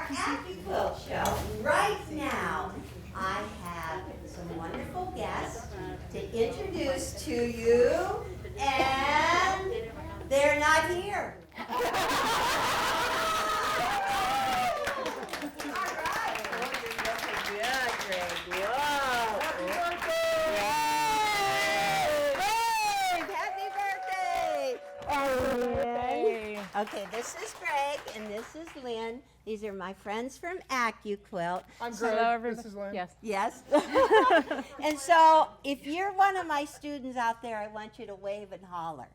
Accuquilt show right now. I have some wonderful guests to introduce to you, and they're not here. All right. Good, Greg. Whoa. Happy birthday! Okay, this is Greg and this is Lynn. These are my friends from Accuquilt. I'm Greg. This is Lynn. Yes. Yes. And so, if you're one of my students out there, I want you to wave and holler.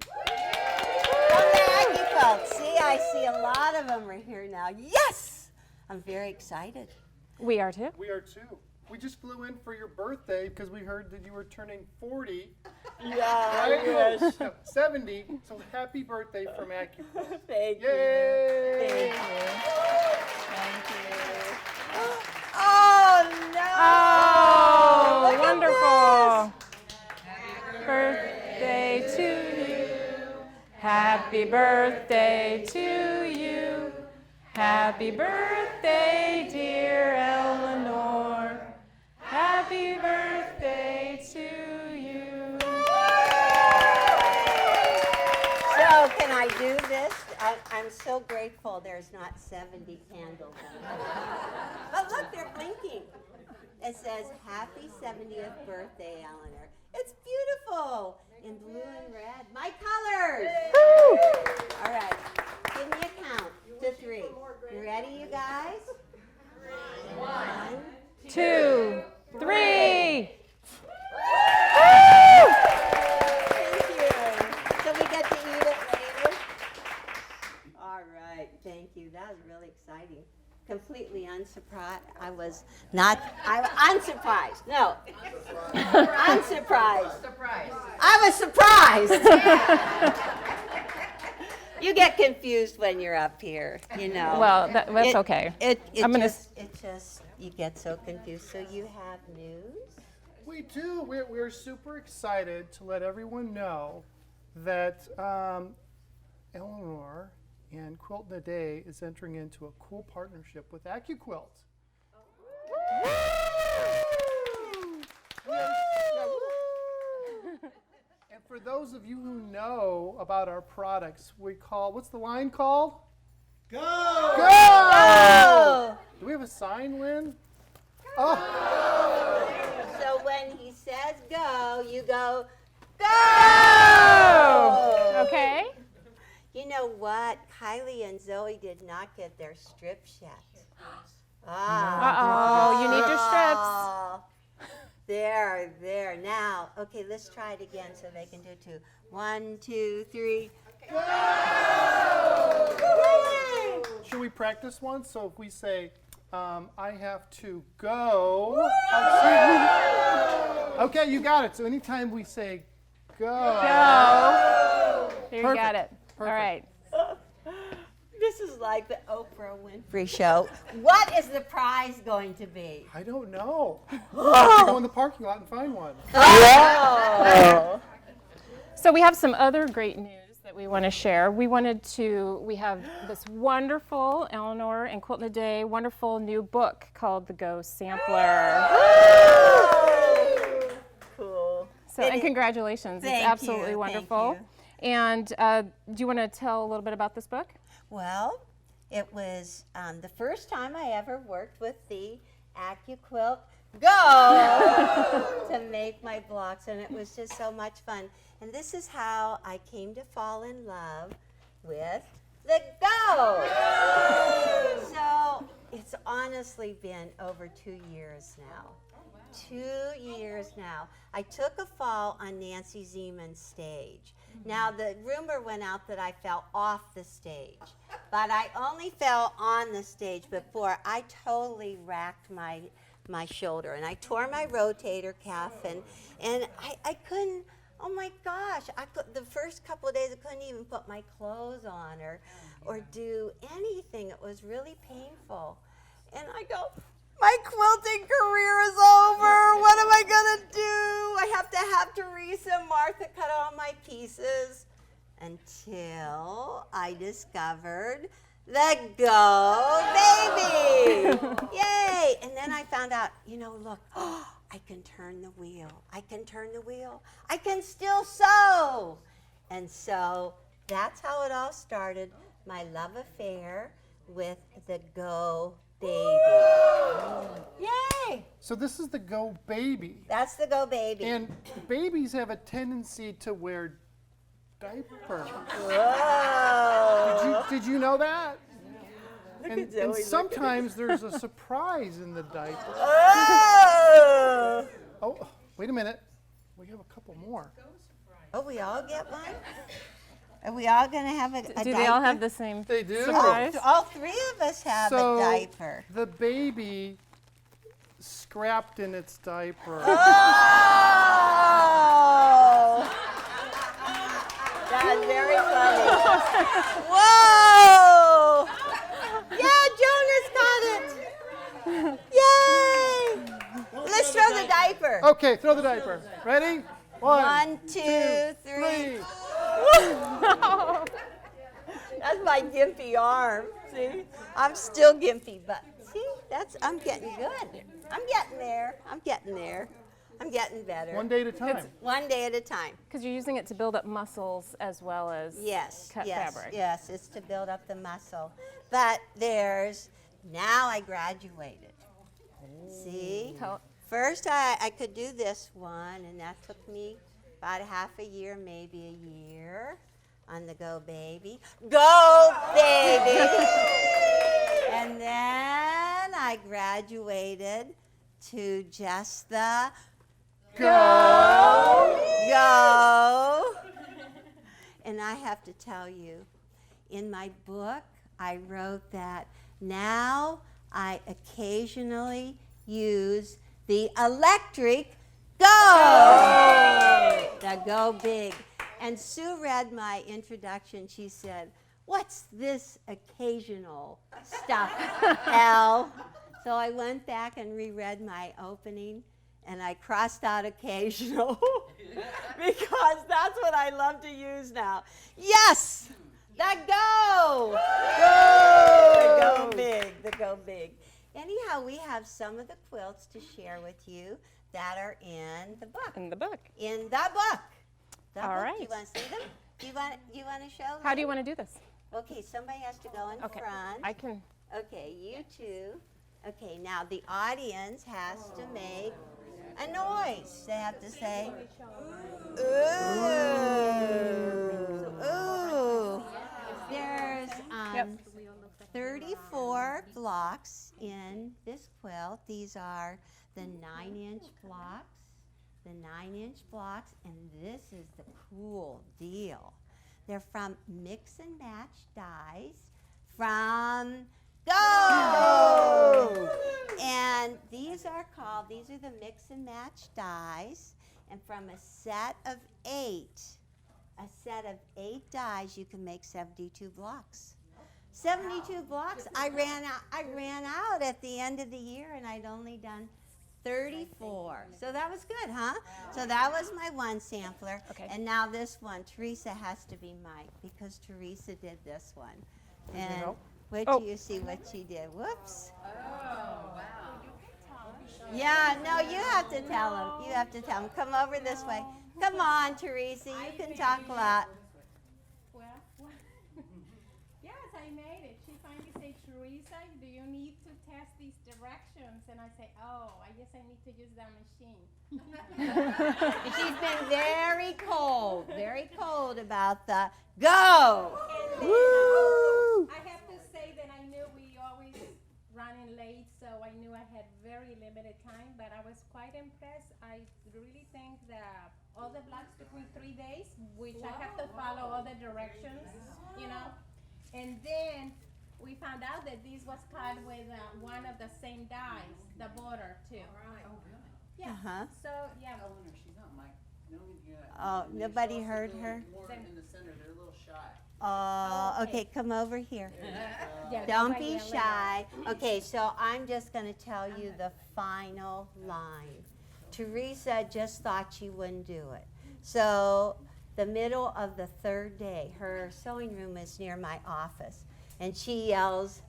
Come to Accuquilt. See, I see a lot of them right here now. Yes! I'm very excited. We are too. We are too. We just flew in for your birthday because we heard that you were turning 40. Yeah, Right? yes. No, 70. So happy birthday from Accuquilt. Thank you. Yay! Thank you. Thank you. Oh, no! Oh, Look wonderful. at Birthday to you. Happy birthday to you. Happy birthday, dear Eleanor. Happy birthday to you. So, can I do this? I'm so grateful there's not 70 candles in it. But look, they're blinking. It says, Happy 70th birthday, Eleanor. It's beautiful in blue and red. My colors. All right. Give me a count to 3. You ready, you guys? 1, 2, 3. Thank you. So we get to eat it later? All right. Thank you. That was really exciting. Completely unsurprised. I was unsurprised. No. Unsurprised. I was surprised. You get confused when you're up here, you know. Well, that's okay. You get so confused. So you have news? We do. We're super excited to let everyone know that Eleanor and Quilt in a Day is entering into a cool partnership with Accuquilt. And for those of you who know about our products, we call, what's the line called? Go! Go! Oh! Do we have a sign, Lynn? Oh! So when he says go, you go, go! Oh! Okay. You know what? Kylie and Zoe did not get their strips yet. Uh-oh, you need your strips. Oh. There. Now, okay, let's try it again so they can do 2. 1, 2, 3. Go! Yay! Should we practice one? So if we say, I have to go. Okay, you got it. So anytime we say go. Go. There you got it. Perfect. All right. This is like the Oprah Winfrey show. What is the prize going to be? I don't know. We'll have to go in the parking lot and find one. Oh. So we have some other great news that we want to share. We have this wonderful, Eleanor and Quilt in a Day, wonderful new book called The Go Sampler. Cool. So, and congratulations. Thank it's absolutely you, wonderful. thank you. And do you want to tell a little bit about this book? Well, it was the first time I ever worked with the Accuquilt Go to make my blocks, and it was just so much fun. And this is how I came to fall in love with the Go. So it's honestly been over 2 years now. 2 years now. I took a fall on Nancy Zeman's stage. Now, the rumor went out that I fell off the stage, but I only fell on the stage before. I totally racked my shoulder, and I tore my rotator cuff, and I couldn't, oh my gosh, the first couple of days I couldn't even put my clothes on or do anything. It was really painful. And I go, my quilting career is over. What am I going to do? I have to have Teresa and Martha cut all my pieces. Until I discovered the Go Baby. Yay! And then I found out, look, I can turn the wheel. I can turn the wheel. I can still sew. And so that's how it all started, my love affair with the Go Baby. Yay! So this is the Go Baby. That's the Go Baby. And babies have a tendency to wear diapers. Whoa! Did you know that? And Zoe, sometimes there's a surprise in the diaper. Oh! Oh, wait a minute. We have a couple more. Oh, we all get one? Are we all going to have a Do diaper? they all have the same They do. surprise? All three of us have So a diaper. the baby scrapped in its diaper. Oh! That's very funny. Whoa! Yeah, Jonas got it. Yay! Let's throw the diaper. Okay, throw the diaper. Ready? One, two, three. That's my gimpy arm. See? I'm still gimpy, but see, I'm getting good. I'm getting there. I'm getting there. I'm getting better. One day at a time. One day at a time. Because you're using it to build up muscles as well as cut fabric. Yes, it's to build up the muscle. But now I graduated. See? First I could do this one, and that took me about half a year, maybe a year on the Go Baby. Go Baby! And then I graduated to just the Go! And I have to tell you, in my book, I wrote that now I occasionally use the electric Go! The Go Big. And Sue read my introduction. She said, "What's this occasional stuff, Elle?" So I went back and reread my opening, and I crossed out occasional because that's what I love to use now. Yes! The Go! The Go Big. The Go Big. Anyhow, we have some of the quilts to share with you that are in the book. In the book. In the book. All Do right. you want to see them? Do you want to show them? How do you want to do this? Okay, somebody has to go in Okay. front. I can. Okay, you two. Okay, now the audience has to make a noise. They have to say, ooh, ooh. There's 34 blocks in this quilt. These are the 9-inch blocks. The 9-inch blocks, and this is the cool deal. They're from Mix and Match dies from Go! And these are the Mix and Match dies, and from a set of 8 dies, you can make 72 blocks. 72 blocks. I ran out at the end of the year, and I'd only done 34. So that was good, huh? So that was my one sampler. Okay. And now this one, Teresa has to be Mike because Teresa did this one. And wait till you see what she did. Whoops. Oh, wow. Yeah, no, you have to tell him. You have to tell him. Come over this way. Come on, Teresa. You can talk a lot. Yes, I made it. She finally said, "Teresa, do you need to test these directions?" And I say, "Oh, I guess I need to use that machine." She's been very cold about the Go. Woo! I have to say that I knew we always running late, so I knew I had very limited time, but I was quite impressed. I really think that all the blocks took me 3 days, which I have to follow all the directions, And then we found out that this was cut with one of the same dies, the border too. Right. Oh, really? Yeah. Uh-huh. So yeah. Oh, no, she's not Mike. No one can hear that. Oh, When they nobody show us a heard little her? More in the center, they're a little shy. Oh, okay, come over here. Yeah, Don't nobody be yelled. shy. Okay, so I'm just going to tell you the final line. Teresa just thought she wouldn't do it. So the middle of the third day, her sewing room is near my office. And she yells,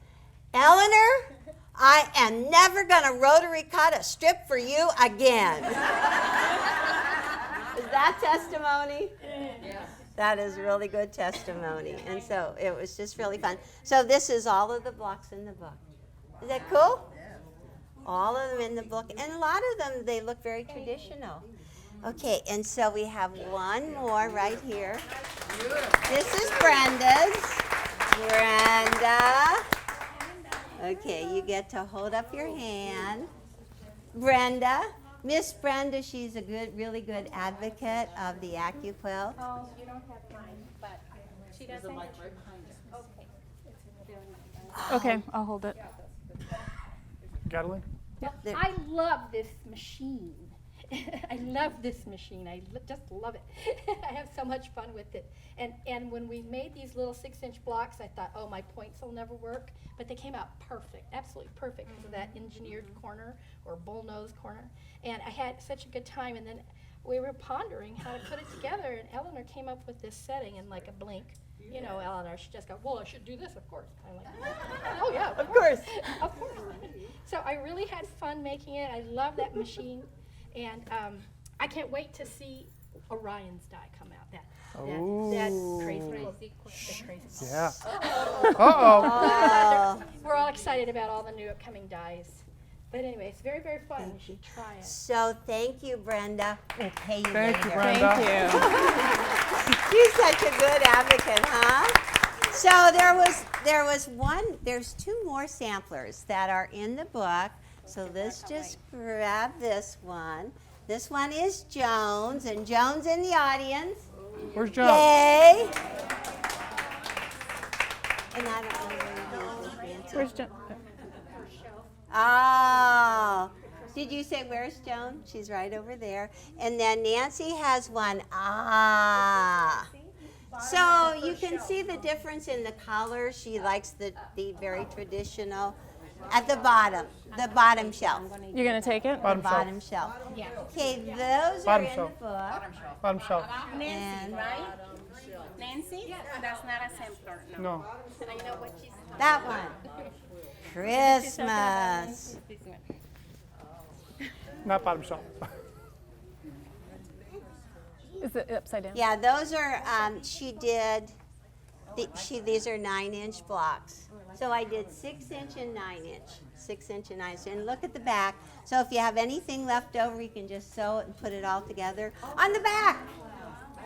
Eleanor, I am never going to rotary cut a strip for you again. Is that testimony? Yes. That is really good testimony. And so it was just really fun. So this is all of the blocks in the book. Is that cool? All of them in the book. And a lot of them, they look very traditional. Okay, and so we have one more right here. This is Brenda's. Brenda. Okay, you get to hold up your hand. Brenda. Miss Brenda, she's a really good advocate of the Accuquilt. Oh, you don't have mine, but she There's a doesn't. mic right behind you. Okay. Okay, I'll hold it. Got it, Lynn? There- I love this machine. I love this machine. Just love it. I have so much fun with it. And when we made these little 6-inch blocks, I thought, oh, my points will never work. But they came out perfect, absolutely perfect for that engineered corner or bullnose corner. And I had such a good time. And then we were pondering how to put it together. And Eleanor came up with this setting in like a blink. You know, Eleanor, she just go, well, I should do this, of course. I'm like, oh, yeah, of course. Of course. So I really had fun making it. I love that machine. And I can't wait to see Orion's die come out. That crazy quilt. Yeah. Uh-oh. Oh. We're all excited about all the new upcoming dies. But anyway, it's very, very fun. You should try it. So thank you, Brenda. We'll pay you Thank you, later. Brenda. Thank you. She's such a good advocate, huh? So there's two more samplers that are in the book. So let's just grab this one. This one is Jones, and Jones in the audience. Where's John? Yay! And I don't know where he is, Nancy. Where's Jen? Oh, did you say where's Joan? She's right over there. And then Nancy has one. Ah. So you can see the difference in the color. She likes the very traditional. At the bottom shelf. You're going to take it? Bottom The shelf. bottom shelf. Okay, those are Bottom in shelf. the book. Bottom shelf. Nancy, And right? Nancy? That's not a sampler, no. No. I know what she's. that one. Christmas. This one. Not bottom shelf. Is it upside down? Yeah, those are, she did, these are 9-inch blocks. So I did 6-inch and 9-inch, 6-inch and 9-inch. And look at the back. So if you have anything left over, you can just sew it and put it all together on the back.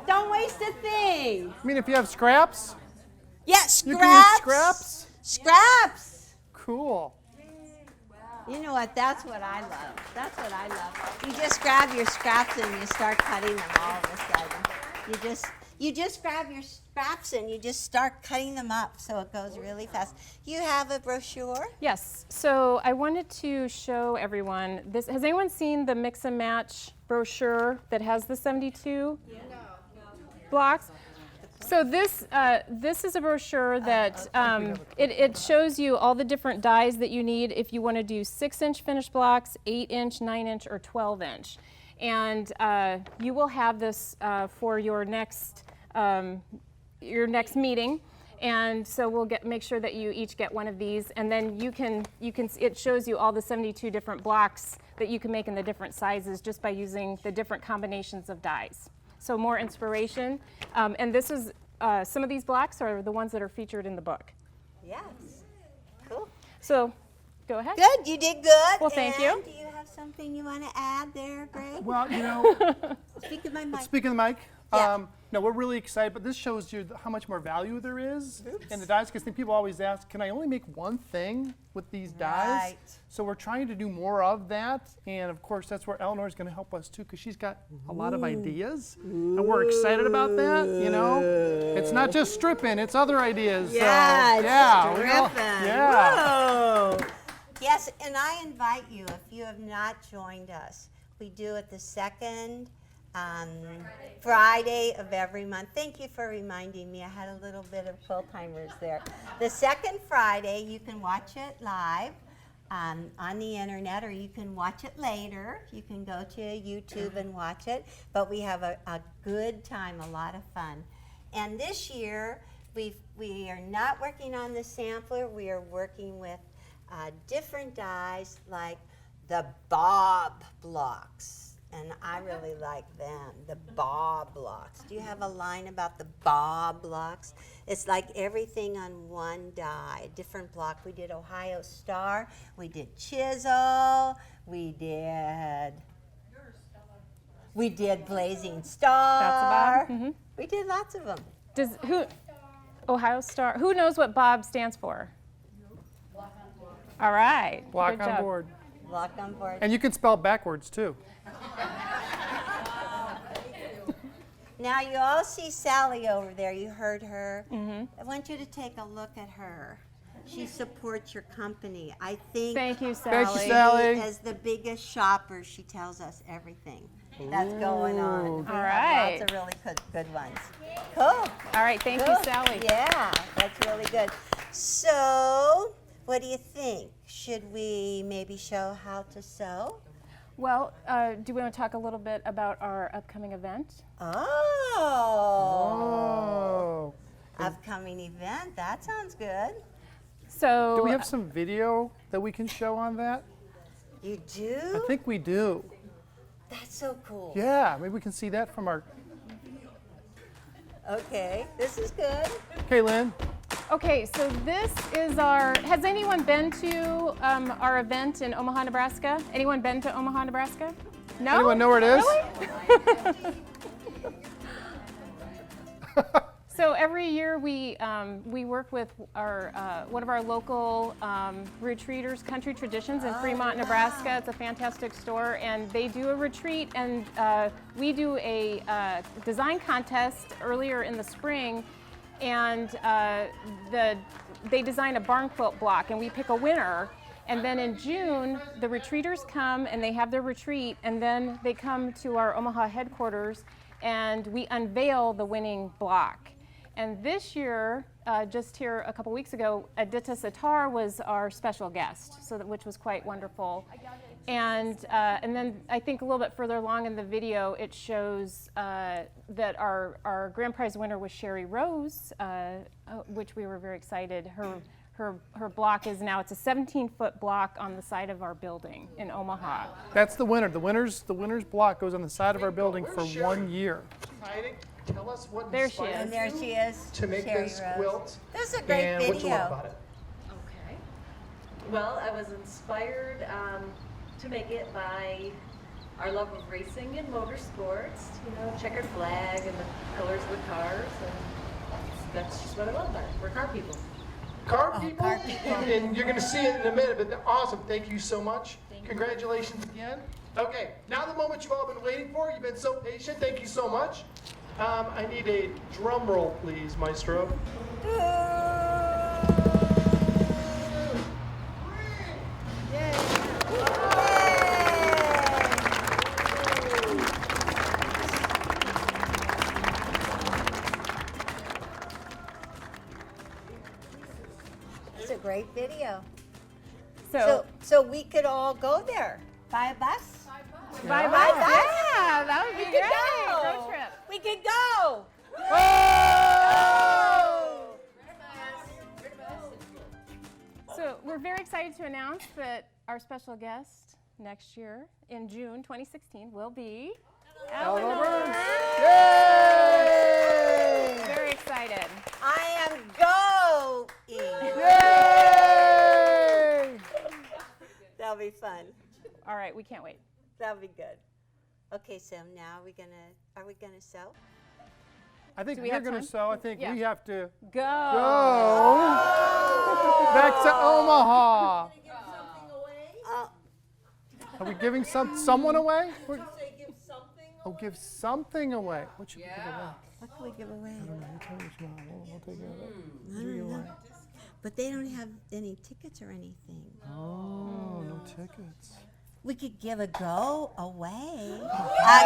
Don't waste a thing. I mean, if you have scraps, Yeah, you can use scraps. scraps. Scraps. Cool. You know what? That's what I love. That's what I love. You just grab your scraps and you start cutting them all of a sudden. You just grab your scraps and you just start cutting them up so it goes really fast. You have a brochure? Yes. So I wanted to show everyone this. Has anyone seen the mix and match brochure that has the 72 blocks? So this is a brochure that it shows you all the different dies that you need if you want to do 6-inch finished blocks, 8-inch, 9-inch, or 12-inch. And you will have this for your next meeting. And so we'll make sure that you each get one of these, and then it shows you all the 72 different blocks that you can make in the different sizes just by using the different combinations of dies. So more inspiration. And this is, some of these blocks are the ones that are featured in the book. Yes. Cool. So go ahead. Good. You did good. Well, thank you. And do you have something you want to add there, Greg? Well, you know, Speak of my mic. speaking of the mic, Yeah. no, we're really excited, but this shows you how much more value there is in the dies, because people always ask, can I only make one thing with these dies? Right. So we're trying to do more of that, and of course that's where Eleanor's going to help us too, because she's got a lot of ideas, and we're excited about that, you know? It's not just stripping, it's other ideas. Yeah, so, it's yeah, stripping. yeah. Whoa. Yes, and I invite you, if you have not joined us, we do it the second Friday of every month. Thank you for reminding me. I had a little bit of quilt timers there. The second Friday, you can watch it live on the internet, or you can watch it later. You can go to YouTube and watch it. But we have a good time, a lot of fun. And this year, we are not working on the sampler. We are working with different dies like the bob blocks, and I really like them, the bob blocks. Do you have a line about the bob blocks? It's like everything on one die, a different block. We did Ohio Star, we did Chisel, we did Blazing Star. That's a bob? Mhm. We did lots of them. Does Ohio Star? Who knows what Bob stands for? All right. Block Good on job. board. Block on board. And you can spell backwards too. Now you all see Sally over there. You heard her. Mm-hmm. I want you to take a look at her. She supports your company. I think Thank you, Sally. Thank you, Sally. as the biggest shopper, she tells us everything that's going on. Ooh. We have All right. lots of really good ones. Cool. All right. Thank you, Cool. Sally. Yeah, that's really good. So, what do you think? Should we maybe show how to sew? Well, do we want to talk a little bit about our upcoming event? Oh. Oh. Upcoming event. That sounds good. So Do we have some video that we can show on that? You do? I think we do. That's so cool. Yeah, maybe we can see that from our. Okay, this is good. Okay, Lynn. Okay, so this is our. Has anyone been to our event in Omaha, Nebraska? Anyone been to Omaha, Nebraska? No. Anyone know where it is? Really? So every year we work with our one of our local retreaters, Country Traditions in Fremont, Nebraska. It's a fantastic store, and they do a retreat, and we do a design contest earlier in the spring, and they design a barn quilt block, and we pick a winner. And then in June, the retreaters come and they have their retreat, and then they come to our Omaha headquarters, and we unveil the winning block. And this year, just here a couple weeks ago, Aditya Sitar was our special guest, which was quite wonderful. And then I think a little bit further along in the video, it shows that our grand prize winner was Sherry Rose, which we were very excited. Her block is now, it's a 17-foot block on the side of our building in Omaha. That's the winner. The winner's block goes on the side of our building for 1 year. Hiding. Tell us what There she And is. there she is. to make Sherry this Rose. quilt. This is a great And video. what you love about it. Okay. Well, I was inspired to make it by our love of racing and motorsports, checkered flag and the colors of the cars, and that's just what I love about it. We're car people. Car Oh, people, car people. and you're going to see it in a minute, but awesome. Thank you so much. Congratulations again. Okay, now the moment you've all been waiting for. You've been so patient. Thank you so much. I need a drum roll, please, Maestro. It's a great video. So, So we could all go there. Buy a bus? bye Bye bye. bye. Yeah, that would be We great. could go. Road trip. We could go. So we're very excited to announce that our special guest next year in June 2016 will be Eleanor. Yay! Very excited. I am going. Yay! That'll be fun. All right, we can't wait. That'll be good. Okay, so now are we gonna sew? I think Do we we're have going to time? sew. I think Yeah. we have to Go. go back to Omaha. Oh, Are we giving someone away? Give something away. What should we give away? what can we give away? You tell us, Mom. We'll take care of it. What should we give away? But they don't have any tickets or anything. Oh, no tickets. We could give a go away. A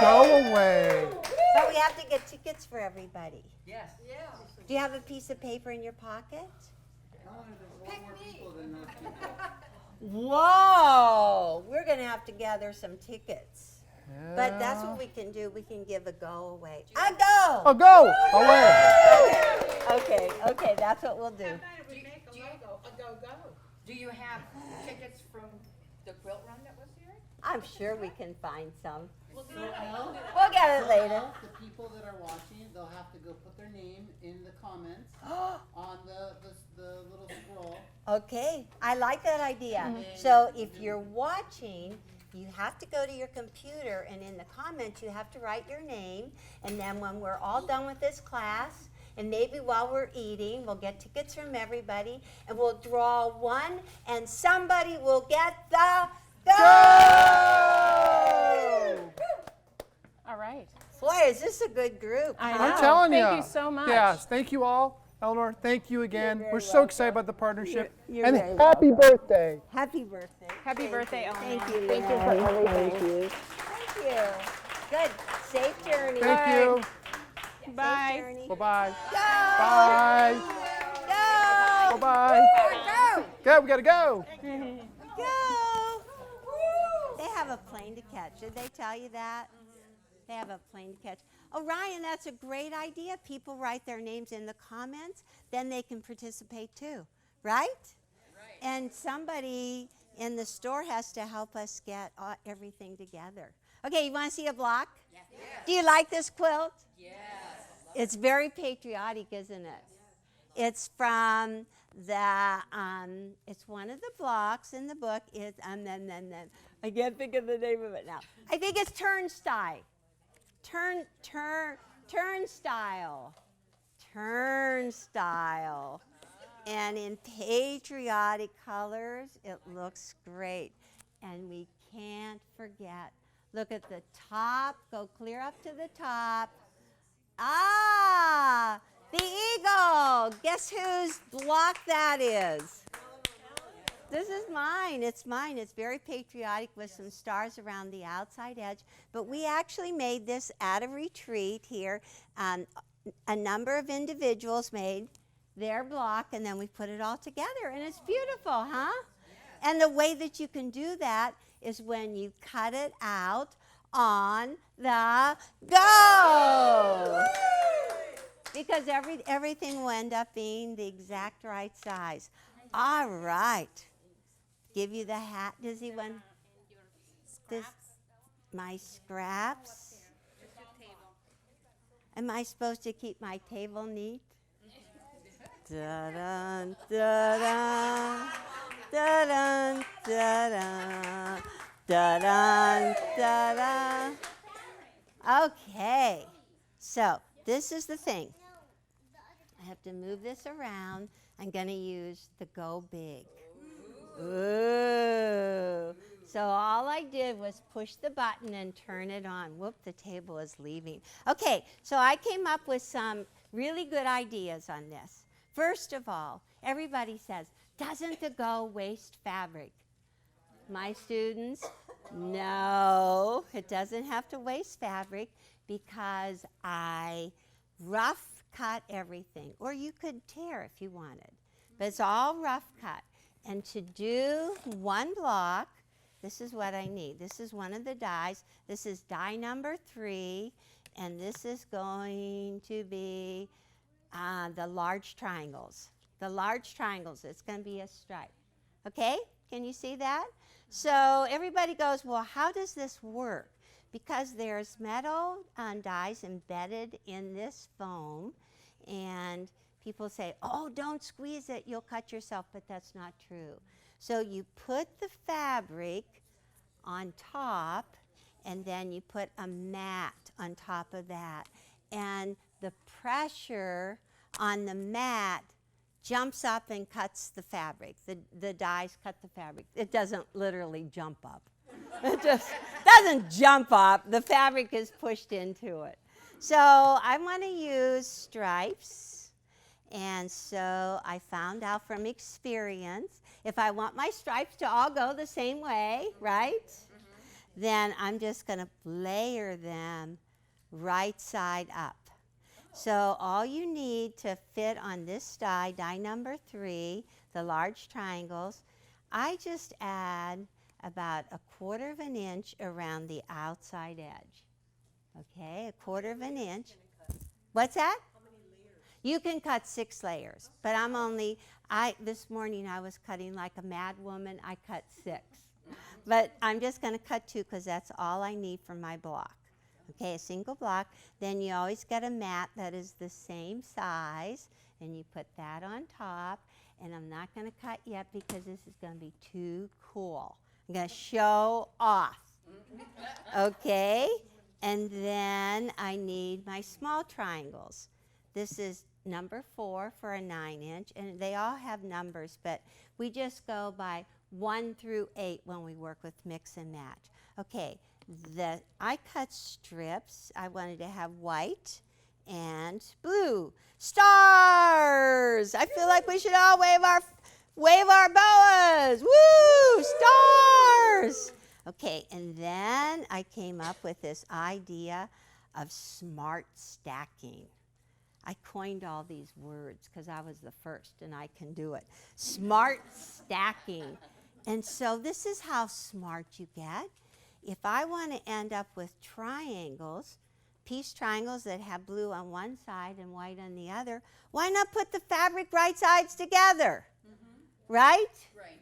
go away. But we have to get tickets for everybody. Yes. Do you have a piece of paper in your pocket? Whoa! We're gonna have to gather some tickets. But that's what we can do. We can give a go away. A go! Oh, go away. Okay, that's what we'll do. Do you have tickets from the quilt run that was here? I'm sure we can find some. We'll get it later. The people that are watching, they'll have to go put their name in the comments on the little scroll. Okay, I like that idea. So if you're watching, you have to go to your computer, and in the comments you have to write your name, and then when we're all done with this class, and maybe while we're eating, we'll get tickets from everybody, and we'll draw one, and somebody will get the go! All right. Boy, is this a good group. I huh? know. I'm telling you. Thank you so much. Yes, thank you all. Eleanor, thank you again. very We're so welcome. excited about the partnership. You're And very happy birthday. Happy birthday. Happy birthday, Eleanor. Thank you. Thank you for everything. Thank you. Thank you. Good. Safe journey. Thank you. Safe Bye. journey. Bye-bye. Go! Bye. Go! Bye-bye. Go, we gotta go. Go! They have a plane to catch. Did they tell you that? They have a plane to catch. Oh, Ryan, that's a great idea. People write their names in the comments, then they can participate too, right? And somebody in the store has to help us get everything together. Okay, you want to see a block? Yes. Do you like this quilt? Yes. It's very patriotic, isn't it? It's from the, it's one of the blocks in the book. It's, I can't think of the name of it now. I think it's Turnstile. Turnstile. And in patriotic colors, it looks great. And we can't forget. Look at the top. Go clear up to the top. Ah, the eagle. Guess whose block that is? This is mine. It's mine. It's very patriotic with some stars around the outside edge. But we actually made this at a retreat here. A number of individuals made their block, and then we put it all together. And it's beautiful, huh? And the way that you can do that is when you cut it out on the go. Because everything will end up being the exact right size. All right. Give you the hat, Dizzy one. This, my scraps. Am I supposed to keep my table neat? Da-dun, da-dun, da-dun, da-dun, da-dun, da-dun. Okay, so this is the thing. I have to move this around. I'm going to use the Go Big. Ooh. So all I did was push the button and turn it on. Whoop, the table is leaving. Okay, so I came up with some really good ideas on this. First of all, everybody says, doesn't the Go waste fabric? My students, no, it doesn't have to waste fabric because I rough cut everything. Or you could tear if you wanted. But it's all rough cut. And to do one block, this is what I need. This is one of the dies. This is die number 3, and this is going to be the large triangles. The large triangles, it's going to be a stripe. Okay? Can you see that? So everybody goes, well, how does this work? Because there's metal dies embedded in this foam, and people say, oh, don't squeeze it, you'll cut yourself, but that's not true. So you put the fabric on top, and then you put a mat on top of that. And the pressure on the mat jumps up and cuts the fabric. The dies cut the fabric. It doesn't literally jump up. It just doesn't jump up. The fabric is pushed into it. So I want to use stripes. And so I found out from experience, if I want my stripes to all go the same way, right? Then I'm just going to layer them right side up. So all you need to fit on this die number 3, the large triangles, I just add about 1/4 of an inch around the outside edge. Okay, 1/4 of an inch. What's that? How many layers? You can cut 6 layers, but this morning I was cutting like a mad woman. I cut 6. But I'm just going to cut 2 because that's all I need for my block. Okay, a single block. Then you always get a mat that is the same size, and you put that on top. And I'm not going to cut yet because this is going to be too cool. I'm going to show off. Okay, and then I need my small triangles. This is number 4 for a 9-inch, and they all have numbers, but we just go by 1 through 8 when we work with mix and match. Okay, I cut strips. I wanted to have white and blue. Stars! I feel like we should all wave our boas. Woo! Stars! Okay, and then I came up with this idea of smart stacking. I coined all these words because I was the first and I can do it. Smart stacking. And so this is how smart you get. If I want to end up with triangles, piece triangles that have blue on one side and white on the other, why not put the fabric right sides together? Right? Right.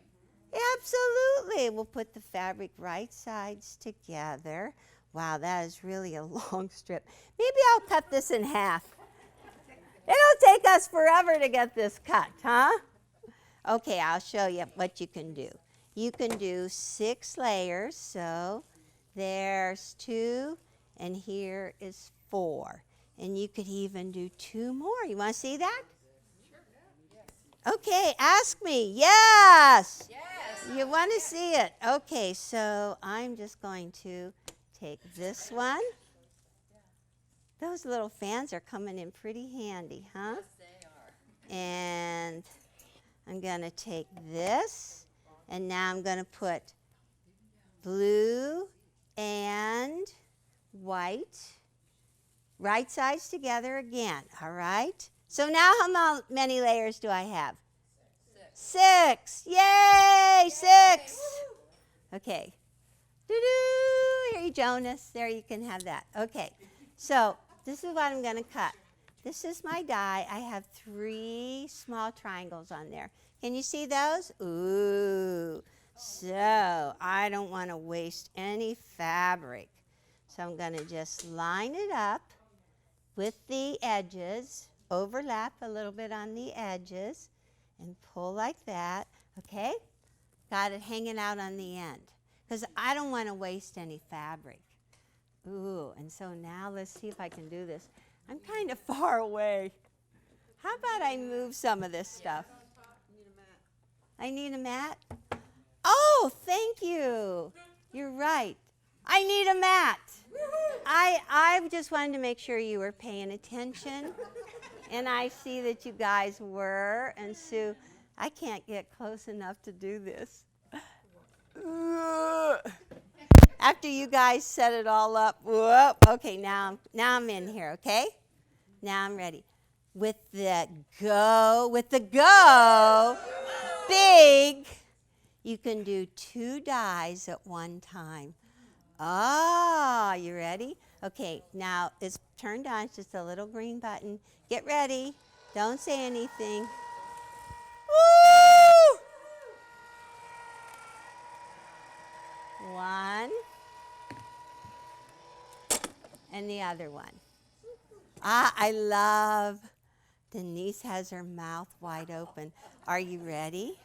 Absolutely. We'll put the fabric right sides together. Wow, that is really a long strip. Maybe I'll cut this in half. It'll take us forever to get this cut, huh? Okay, I'll show you what you can do. You can do 6 layers, so there's 2, and here is 4. And you could even do 2 more. You want to see that? Sure. Okay, ask me. Yes. Yes. You want to see it? Okay, so I'm just going to take this one. Those little fans are coming in pretty handy, huh? Yes, they are. And I'm going to take this, and now I'm going to put blue and white right sides together again, all right? So now how many layers do I have? 6. Yay, 6. Okay. Doo-doo. Here you, Jonas. There, you can have that. Okay. So this is what I'm going to cut. This is my die. I have 3 small triangles on there. Can you see those? Ooh. So I don't want to waste any fabric. So I'm going to just line it up with the edges, overlap a little bit on the edges, and pull like that. Okay? Got it hanging out on the end because I don't want to waste any fabric. Ooh, and so now let's see if I can do this. I'm kind of far away. How about I move some of this stuff? I need a mat. Oh, thank you. You're right. I need a mat. I just wanted to make sure you were paying attention. And I see that you guys were. And Sue, I can't get close enough to do this. After you guys set it all up, whoop, okay, now I'm in here, okay? Now I'm ready. With the go, big, you can do 2 dies at one time. Ah, you ready? Okay, now it's turned on, it's just a little green button. Get ready, don't say anything. Woo! 1. And the other one. I love, Denise has her mouth wide open. Are you ready?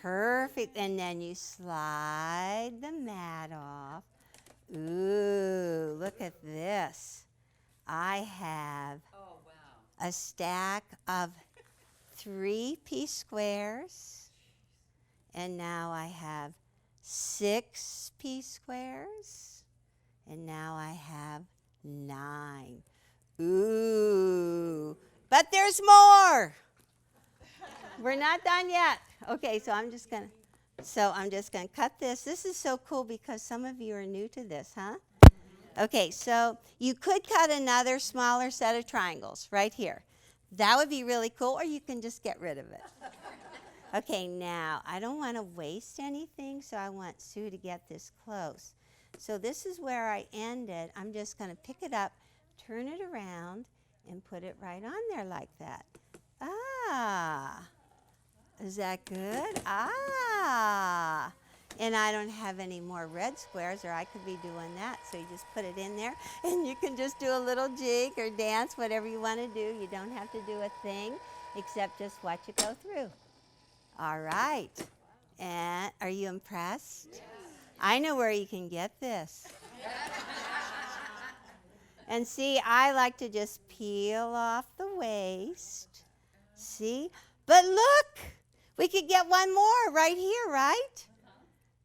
Perfect. And then you slide the mat off. Ooh, look at this. I have a stack of 3-piece squares. And now I have 6-piece squares. And now I have 9. Ooh, but there's more. We're not done yet. Okay, so I'm just gonna cut this. This is so cool because some of you are new to this, huh? Okay, so you could cut another smaller set of triangles right here. That would be really cool, or you can just get rid of it. Okay, now, I don't want to waste anything, so I want Sue to get this close. So this is where I ended. I'm just going to pick it up, turn it around, and put it right on there like that. Ah, is that good? Ah, and I don't have any more red squares, or I could be doing that. So you just put it in there, and you can just do a little jig or dance, whatever you want to do. You don't have to do a thing, except just watch it go through. All right. And are you impressed? Yes. I know where you can get this. And see, I like to just peel off the waist. See? But look, we could get one more right here, right?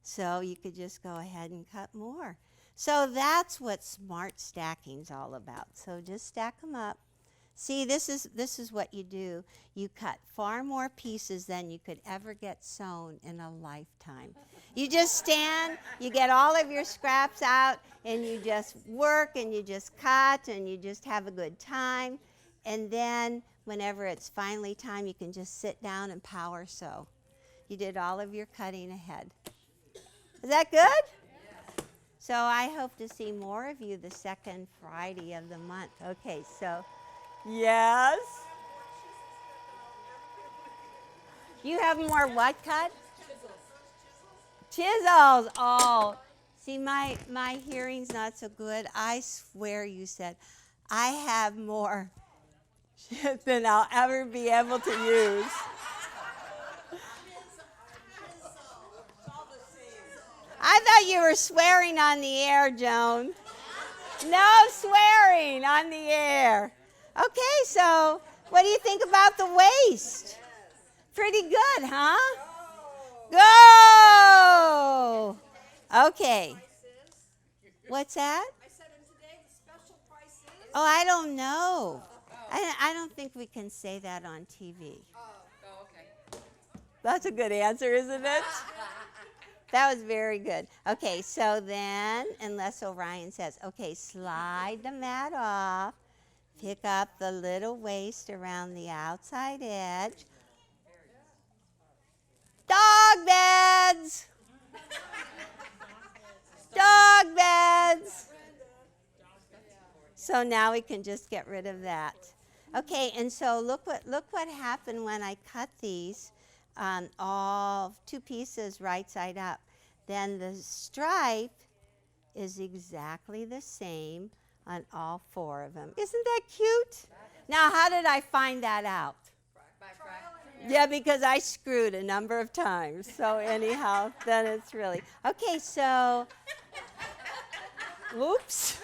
So you could just go ahead and cut more. So that's what smart stacking's all about. So just stack them up. See, this is what you do. You cut far more pieces than you could ever get sewn in a lifetime. You just stand, you get all of your scraps out, and you just work, and you just cut, and you just have a good time. And then whenever it's finally time, you can just sit down and power sew. You did all of your cutting ahead. Is that good? Yes. So I hope to see more of you the second Friday of the month. Okay, so... Yes. You have more what cut? Chisels. Oh, see, my hearing's not so good. I swear you said, I have more than I'll ever be able to use. I thought you were swearing on the air, Joan. No swearing on the air. Okay, so what do you think about the waist? Pretty good, huh? Go! Okay. What's that? I said, and today the special price is? Oh, I don't know. I don't think we can say that on TV. Oh, okay. That's a good answer, isn't it? That was very good. Okay, so then, unless Orion says, okay, slide the mat off. Pick up the little waist around the outside edge. Dog beds! Dog beds! So now we can just get rid of that. Okay, and so look what happened when I cut these all two pieces right side up. Then the stripe is exactly the same on all four of them. Isn't that cute? Now, how did I find that out? Yeah, because I screwed a number of times. So anyhow, then it's really. Okay, so, whoops.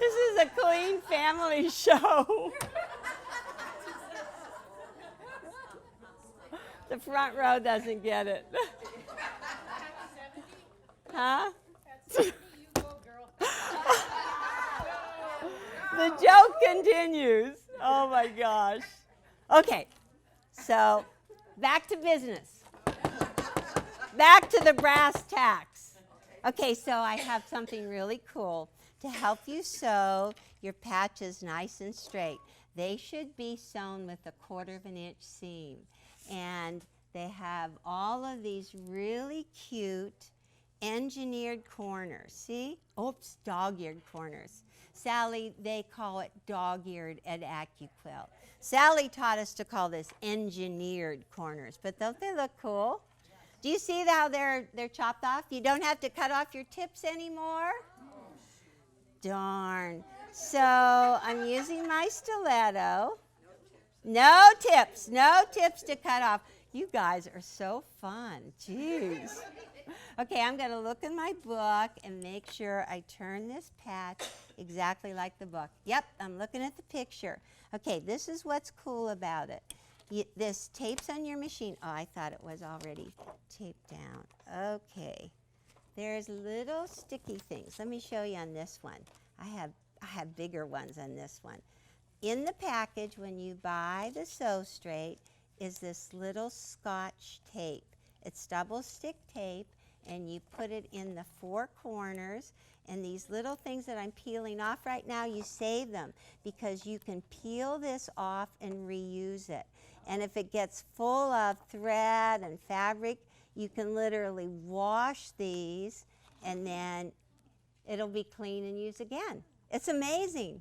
This is a clean family show. The front row doesn't get it. Huh? The joke continues. Oh my gosh. Okay, so back to business. Back to the brass tacks. Okay, so I have something really cool to help you sew your patches nice and straight. They should be sewn with a 1/4 inch seam. And they have all of these really cute engineered corners. See? Oops, dog-eared corners. Sally, they call it dog-eared at Accuquilt. Sally taught us to call this engineered corners, but don't they look cool? Do you see how they're chopped off? You don't have to cut off your tips anymore? Darn. So I'm using my stiletto. No tips to cut off. You guys are so fun. Jeez. Okay, I'm going to look in my book and make sure I turn this patch exactly like the book. Yep, I'm looking at the picture. Okay, this is what's cool about it. This tapes on your machine. Oh, I thought it was already taped down. Okay. There's little sticky things. Let me show you on this one. I have bigger ones on this one. In the package, when you buy the Sew Straight, is this little Scotch tape. It's double stick tape, and you put it in the 4 corners. And these little things that I'm peeling off right now, you save them because you can peel this off and reuse it. And if it gets full of thread and fabric, you can literally wash these and then it'll be clean and used again. It's amazing.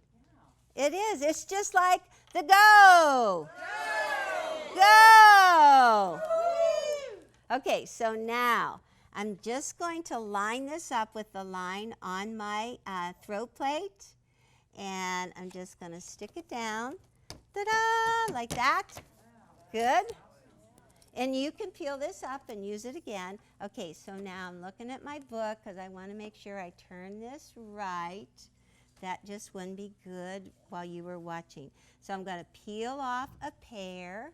It is. It's just like the go. Go. Okay, so now I'm just going to line this up with the line on my throat plate. And I'm just going to stick it down. Ta-da! Like that. Good. And you can peel this up and use it again. Okay, so now I'm looking at my book because I want to make sure I turn this right. That just wouldn't be good while you were watching. So I'm going to peel off a pair.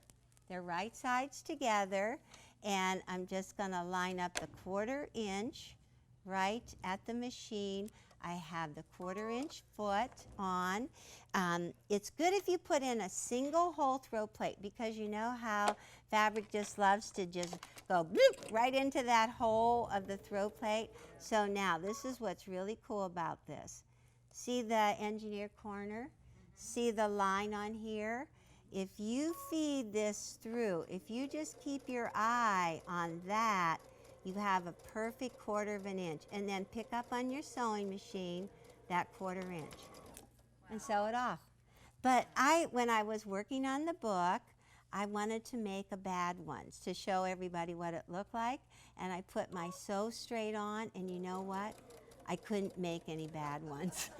They're right sides together. And I'm just going to line up the 1/4 inch right at the machine. I have the 1/4 inch foot on. It's good if you put in a single hole throat plate because you know how fabric just loves to just go bloop right into that hole of the throat plate. So now this is what's really cool about this. See the engineered corner? See the line on here? If you feed this through, if you just keep your eye on that, you have a perfect 1/4 inch. And then pick up on your sewing machine that 1/4 inch and sew it off. But when I was working on the book, I wanted to make a bad ones to show everybody what it looked like. And I put my sew straight on, and you know what? I couldn't make any bad ones.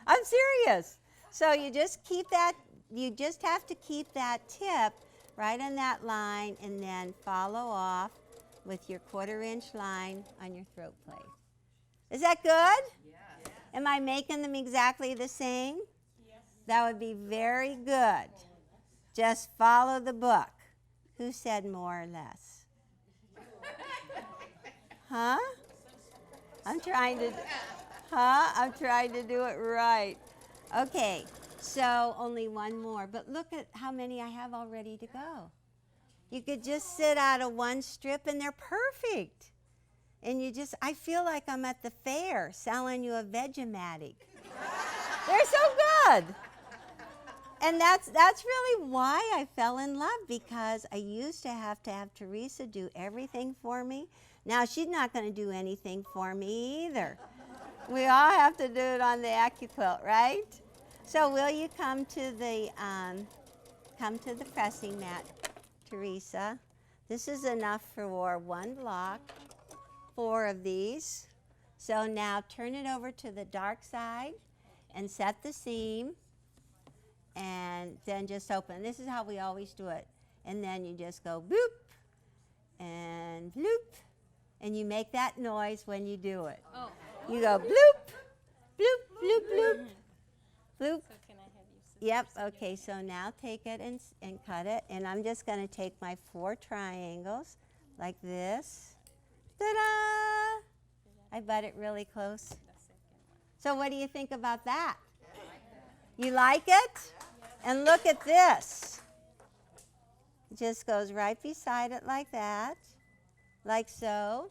I'm serious. So you just keep that. You just have to keep that tip right on that line and then follow off with your 1/4 inch line on your throat plate. Is that good? Yes. Am I making them exactly the same? Yes. That would be very good. Just follow the book. Who said more or less? Huh? I'm trying to do it right. Okay. So only one more, but look at how many I have all ready to go. You could just sit out of one strip and they're perfect. And I feel like I'm at the fair selling you a Vegematic. They're so good. And that's really why I fell in love, because I used to have Teresa do everything for me. Now she's not going to do anything for me either. We all have to do it on the Accuquilt, right? So will you come to the pressing mat, Teresa? This is enough for 1 block, 4 of these. So now turn it over to the dark side and set the seam, and then just open. This is how we always do it. And then you just go boop and bloop, and you make that noise when you do it. Oh. You go bloop, bloop, bloop, bloop. Bloop. So can I have you scissors? Yep, okay, so now take it and cut it. And I'm just going to take my 4 triangles like this. Ta-da! I butt it really close. So what do you think about that? You like it? And look at this. It just goes right beside it like that, like so.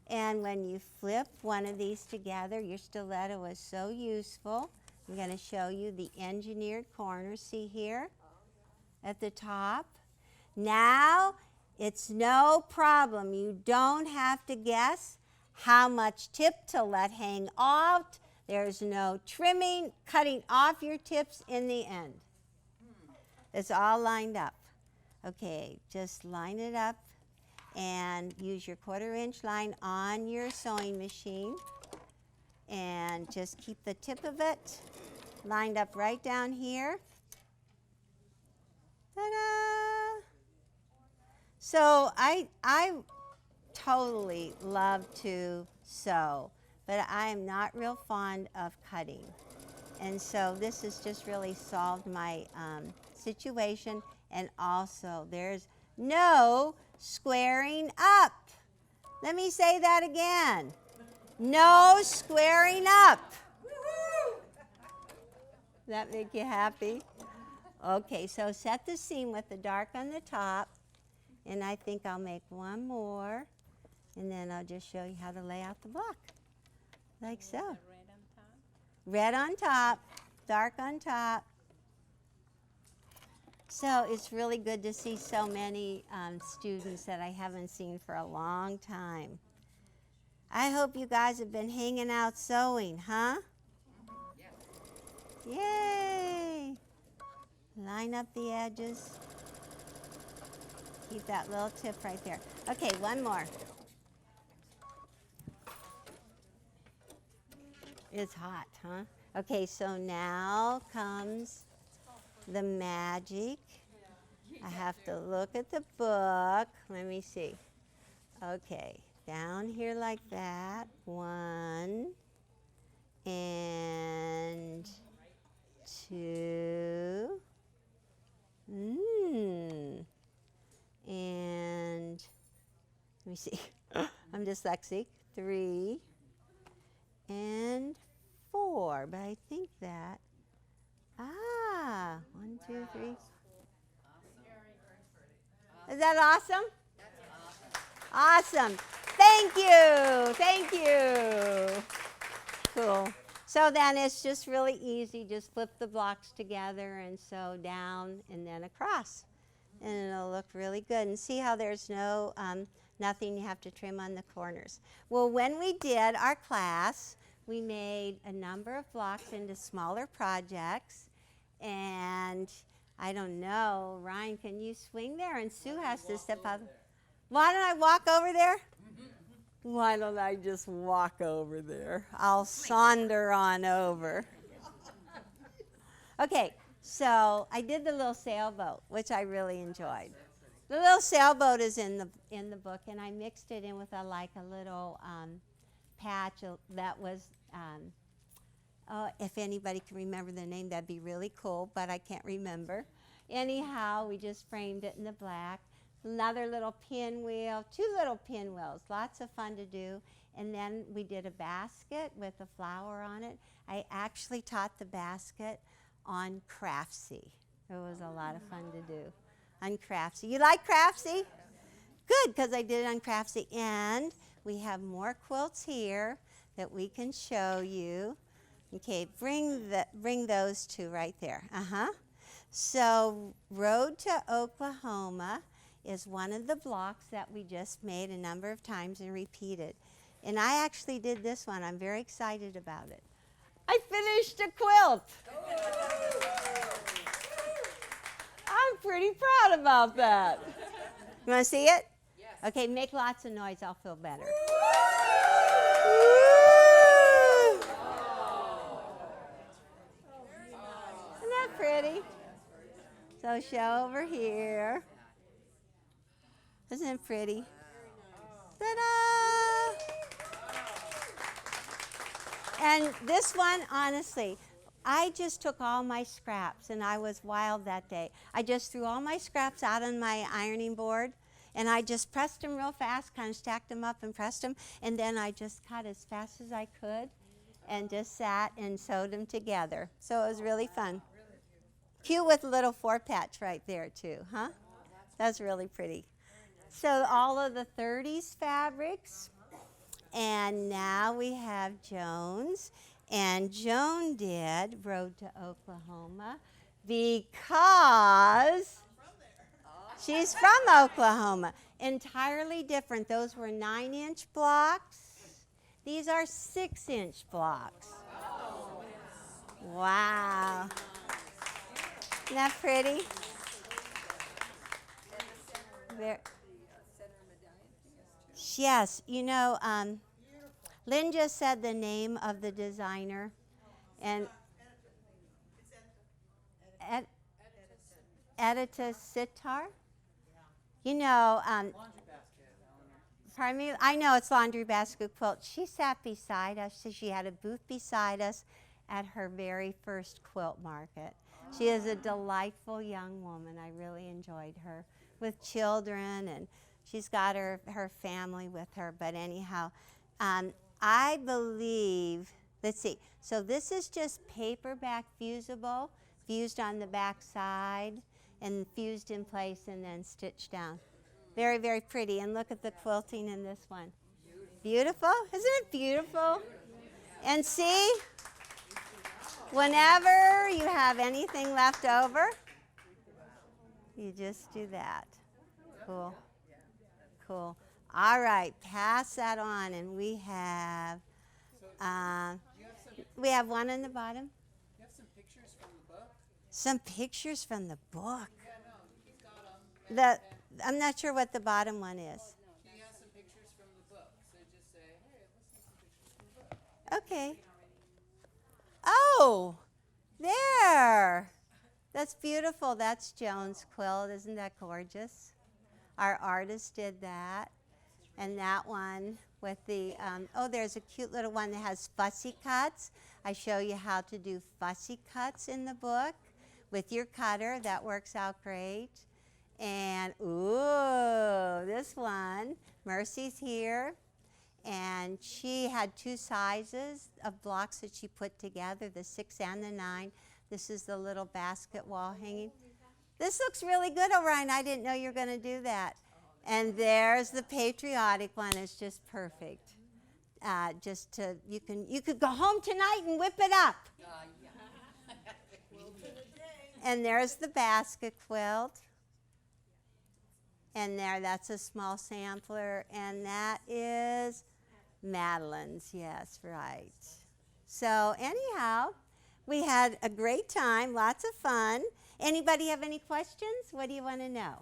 And when you flip one of these together, your stiletto is so useful. I'm going to show you the engineered corner. See here at the top? Now it's no problem. You don't have to guess how much tip to let hang off. There's no trimming, cutting off your tips in the end. It's all lined up. Okay, just line it up and use your 1/4 inch line on your sewing machine. And just keep the tip of it lined up right down here. Ta-da! So I totally love to sew, but I am not real fond of cutting. And so this has just really solved my situation. And also there's no squaring up. Let me say that again. No squaring up. Does that make you happy? Okay, so set the seam with the dark on the top. And I think I'll make one more. And then I'll just show you how to lay out the block, like so. Red on top. Red on top, dark on top. So it's really good to see so many students that I haven't seen for a long time. I hope you guys have been hanging out sewing, huh? Yay! Line up the edges. Keep that little tip right there. Okay, one more. It's hot, huh? Okay, so now comes the magic. I have to look at the book. Let me see. Okay, down here like that. 1 and 2. And let me see. I'm dyslexic. 3 and 4. But I think that. 1, 2, 3. Is that awesome? Awesome. Thank you. Thank you. Cool. So then it's just really easy. Just flip the blocks together and sew down and then across. And it'll look really good. And see how there's no nothing you have to trim on the corners. Well, when we did our class, we made a number of blocks into smaller projects. And I don't know, Ryan, can you swing there? And Sue has to step out. Why don't I walk over there? Why don't I just walk over there? I'll saunter on over. Okay, so I did the little sailboat, which I really enjoyed. The little sailboat is in the book, and I mixed it in with a little patch that was. If anybody can remember the name, that'd be really cool, but I can't remember. Anyhow, we just framed it in the black. Another little pinwheel, 2 little pinwheels, lots of fun to do. And then we did a basket with a flower on it. I actually taught the basket on Craftsy. It was a lot of fun to do on Craftsy. You like Craftsy? Good, because I did it on Craftsy. And we have more quilts here that we can show you. Okay, bring those 2 right there. So Road to Oklahoma is one of the blocks that we just made a number of times and repeated. And I actually did this one. I'm very excited about it. I finished a quilt. I'm pretty proud about that. You want to see it? Yes. Okay, make lots of noise. I'll feel better. Isn't that pretty? So show over here. Isn't it pretty? Ta-da! And this one, honestly, I just took all my scraps, and I was wild that day. I just threw all my scraps out on my ironing board, and I just pressed them real fast, kind of stacked them up and pressed them, and then I just cut as fast as I could and just sat and sewed them together. So it was really fun. Cute with a little 4-patch right there, too, huh? That's really pretty. So all of the 30s fabrics. And now we have Joan's. And Joan did Road to Oklahoma because she's from Oklahoma. Entirely different. Those were 9-inch blocks. These are 6-inch blocks. Wow. Isn't that pretty? Yes, you know, Lynn just said the name of the designer, and Edita Sitar. You know, pardon me. I know it's Laundry Basket Quilt. She sat beside us. So she had a booth beside us at her very first quilt market. She is a delightful young woman. I really enjoyed her with children, and she's got her family with her. But anyhow, I believe, let's see. So this is just paperback fusible, fused on the back side and fused in place and then stitched down. Very, very pretty. And look at the quilting in this one. Beautiful? Isn't it beautiful? And see, whenever you have anything left over, you just do that. Cool. Cool. All right, pass that on, and we have one on the bottom. You have some pictures from the book? Some pictures from the book. Yeah, no, he's got them. I'm not sure what the bottom one is. He has some pictures from the book. So just say, hey, let's see some pictures from the book. Okay. Oh, there. That's beautiful. That's Joan's quilt. Isn't that gorgeous? Our artist did that. And that one with the, there's a cute little one that has fussy cuts. I show you how to do fussy cuts in the book with your cutter. That works out great. And, ooh, this one, Mercy's here. And she had 2 sizes of blocks that she put together, the 6 and the 9. This is the little basket wall hanging. This looks really good, Orion. I didn't know you were going to do that. And there's the Patriotic one. It's just perfect. You could go home tonight and whip it up. And there's the basket quilt. And that's a small sampler. And that is Madeline's. Yes, right. So anyhow, we had a great time, lots of fun. Anybody have any questions? What do you want to know?